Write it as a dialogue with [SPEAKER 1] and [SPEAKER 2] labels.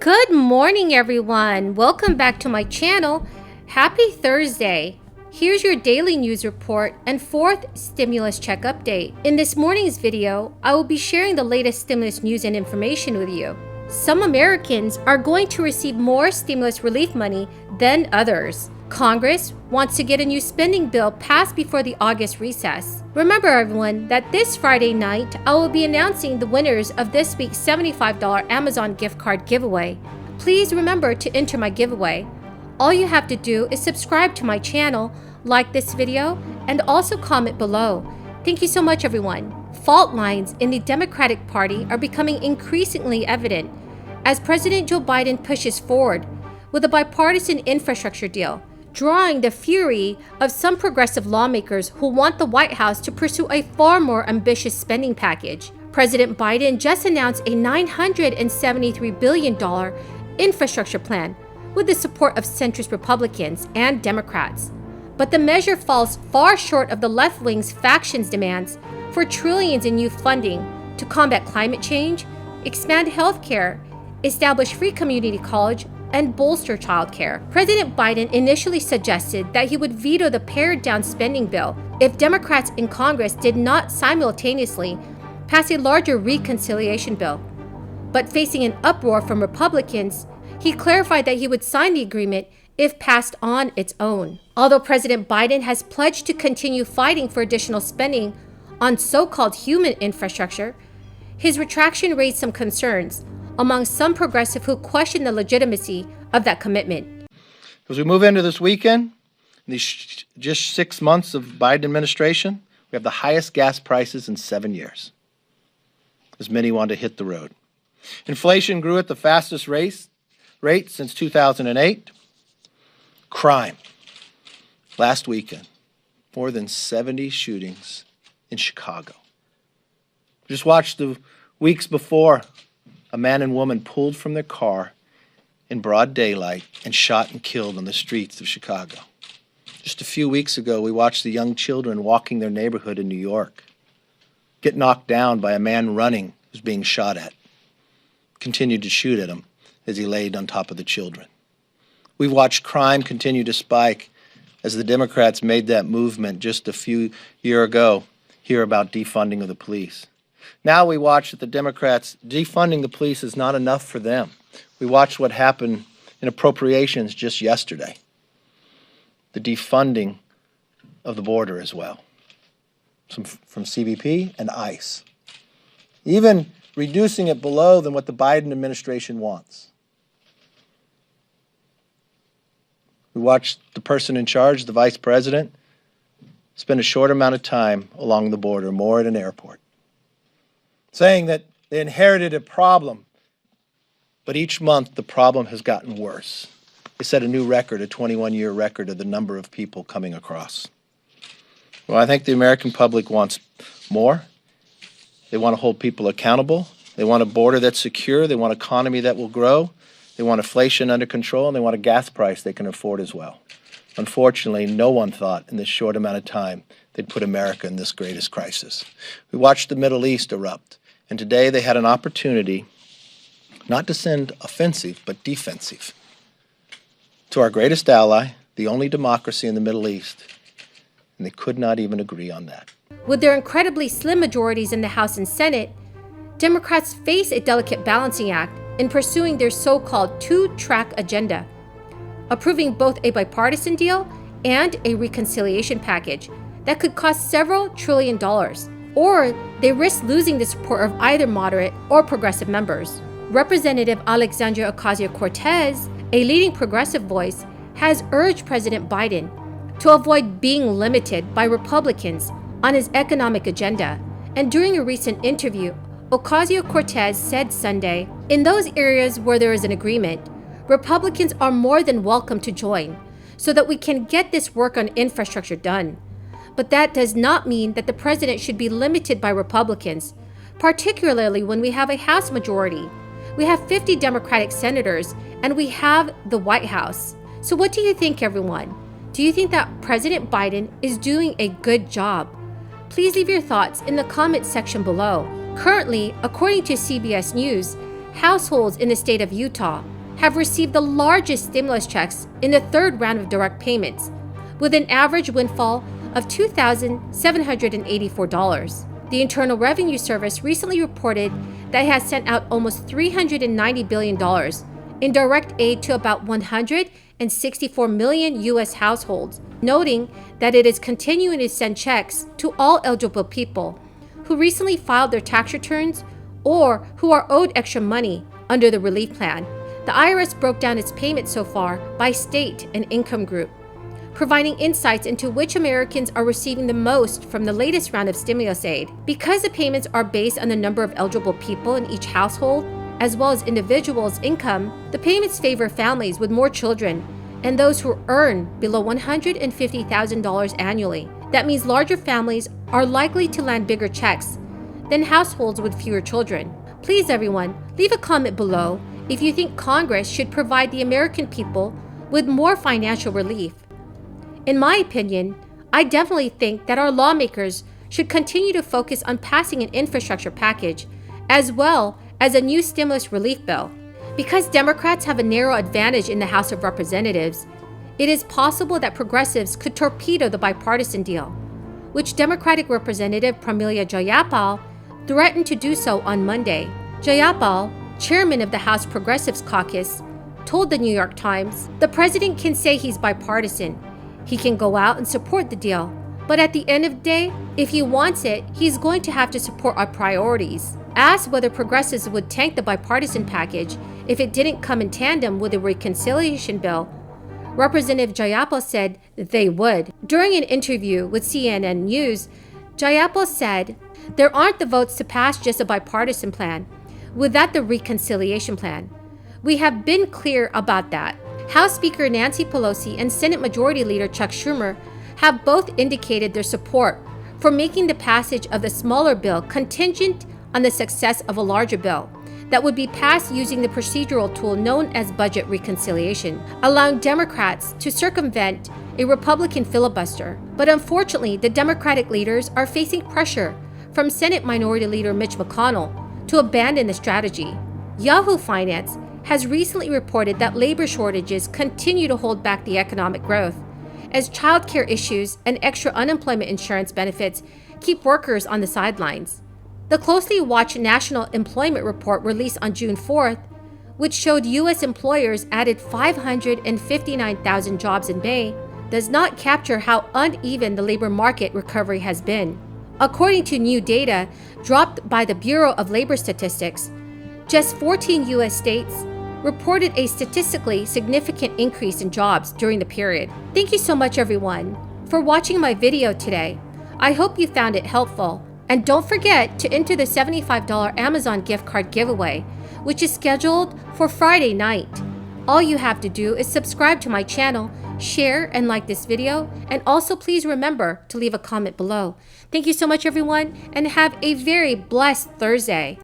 [SPEAKER 1] Good morning, everyone. Welcome back to my channel. Happy Thursday. Here's your daily news report and fourth stimulus check update. In this morning's video, I will be sharing the latest stimulus news and information with you. Some Americans are going to receive more stimulus relief money than others. Congress wants to get a new spending bill passed before the August recess. Remember, everyone, that this Friday night, I will be announcing the winners of this week's $75 Amazon gift card giveaway. Please remember to enter my giveaway. All you have to do is subscribe to my channel, like this video, and also comment below. Thank you so much, everyone. Fault lines in the Democratic Party are becoming increasingly evident as President Joe Biden pushes forward with a bipartisan infrastructure deal, drawing the fury of some progressive lawmakers who want the White House to pursue a far more ambitious spending package. President Biden just announced a $973 billion infrastructure plan with the support of centrist Republicans and Democrats. But the measure falls far short of the left wing's factions' demands for trillions in new funding to combat climate change, expand health care, establish free community college, and bolster childcare. President Biden initially suggested that he would veto the pared-down spending bill if Democrats in Congress did not simultaneously pass a larger reconciliation bill. But facing an uproar from Republicans, he clarified that he would sign the agreement if passed on its own. Although President Biden has pledged to continue fighting for additional spending on so-called human infrastructure, his retraction raised some concerns among some progressives who question the legitimacy of that commitment.
[SPEAKER 2] As we move into this weekend, in these just 6 months of Biden administration, we have the highest gas prices in 7 years, as many want to hit the road. Inflation grew at the fastest rate since 2008. Crime. Last weekend, more than 70 shootings in Chicago. Just watched the weeks before, a man and woman pulled from their car in broad daylight and shot and killed on the streets of Chicago. Just a few weeks ago, we watched the young children walking their neighborhood in New York get knocked down by a man running who's being shot at. Continued to shoot at him as he laid on top of the children. We've watched crime continue to spike as the Democrats made that movement just a few years ago, hear about defunding of the police. Now we watch that the Democrats defunding the police is not enough for them. We watched what happened in appropriations just yesterday. The defunding of the border as well, from CBP and ICE. Even reducing it below than what the Biden administration wants. We watched the person in charge, the vice president, spend a short amount of time along the border, more at an airport, saying that they inherited a problem, but each month the problem has gotten worse. They set a new record, a 21-year record of the number of people coming across. Well, I think the American public wants more. They want to hold people accountable. They want a border that's secure. They want an economy that will grow. They want inflation under control, and they want a gas price they can afford as well. Unfortunately, no one thought in this short amount of time they'd put America in this greatest crisis. We watched the Middle East erupt. And today they had an opportunity not to send offensive, but defensive to our greatest ally, the only democracy in the Middle East. And they could not even agree on that.
[SPEAKER 1] With their incredibly slim majorities in the House and Senate, Democrats face a delicate balancing act in pursuing their so-called two-track agenda, approving both a bipartisan deal and a reconciliation package that could cost several $1 trillion. Or they risk losing the support of either moderate or progressive members. Representative Alexandria Ocasio-Cortez, a leading progressive voice, has urged President Biden to avoid being limited by Republicans on his economic agenda. And during a recent interview, Ocasio-Cortez said Sunday, "In those areas where there is an agreement, Republicans are more than welcome to join so that we can get this work on infrastructure done. But that does not mean that the president should be limited by Republicans, particularly when we have a House majority. We have 50 Democratic senators, and we have the White House." So what do you think, everyone? Do you think that President Biden is doing a good job? Please leave your thoughts in the comments section below. Currently, according to CBS News, households in the state of Utah have received the largest stimulus checks in the third round of direct payments, with an average windfall of $2,784. The Internal Revenue Service recently reported that it has sent out almost $390 billion in direct aid to about 164 million U.S. households, noting that it is continuing to send checks to all eligible people who recently filed their tax returns or who are owed extra money under the relief plan. The IRS broke down its payments so far by state and income group, providing insights into which Americans are receiving the most from the latest round of stimulus aid. Because the payments are based on the number of eligible people in each household, as well as individuals' income, the payments favor families with more children and those who earn below $150,000 annually. That means larger families are likely to land bigger checks than households with fewer children. Please, everyone, leave a comment below if you think Congress should provide the American people with more financial relief. In my opinion, I definitely think that our lawmakers should continue to focus on passing an infrastructure package as well as a new stimulus relief bill. Because Democrats have a narrow advantage in the House of Representatives, it is possible that progressives could torpedo the bipartisan deal, which Democratic Representative Pramila Jayapal threatened to do so on Monday. Jayapal, chairman of the House Progressives Caucus, told the New York Times, "The president can say he's bipartisan. He can go out and support the deal. But at the end of the day, if he wants it, he's going to have to support our priorities." Asked whether progressives would tank the bipartisan package if it didn't come in tandem with a reconciliation bill, Representative Jayapal said they would. During an interview with CNN News, Jayapal said, "There aren't the votes to pass just a bipartisan plan without the reconciliation plan. We have been clear about that." House Speaker Nancy Pelosi and Senate Majority Leader Chuck Schumer have both indicated their support for making the passage of the smaller bill contingent on the success of a larger bill that would be passed using the procedural tool known as budget reconciliation, allowing Democrats to circumvent a Republican filibuster. But unfortunately, the Democratic leaders are facing pressure from Senate Minority Leader Mitch McConnell to abandon the strategy. Yahoo Finance has recently reported that labor shortages continue to hold back the economic growth, as childcare issues and extra unemployment insurance benefits keep workers on the sidelines. The closely watched National Employment Report released on June 4th, which showed U.S. employers added 559,000 jobs in May, does not capture how uneven the labor market recovery has been. According to new data dropped by the Bureau of Labor Statistics, just 14 U.S. states reported a statistically significant increase in jobs during the period. Thank you so much, everyone, for watching my video today. I hope you found it helpful. And don't forget to enter the $75 Amazon gift card giveaway, which is scheduled for Friday night. All you have to do is subscribe to my channel, share and like this video, and also please remember to leave a comment below. Thank you so much, everyone, and have a very blessed Thursday.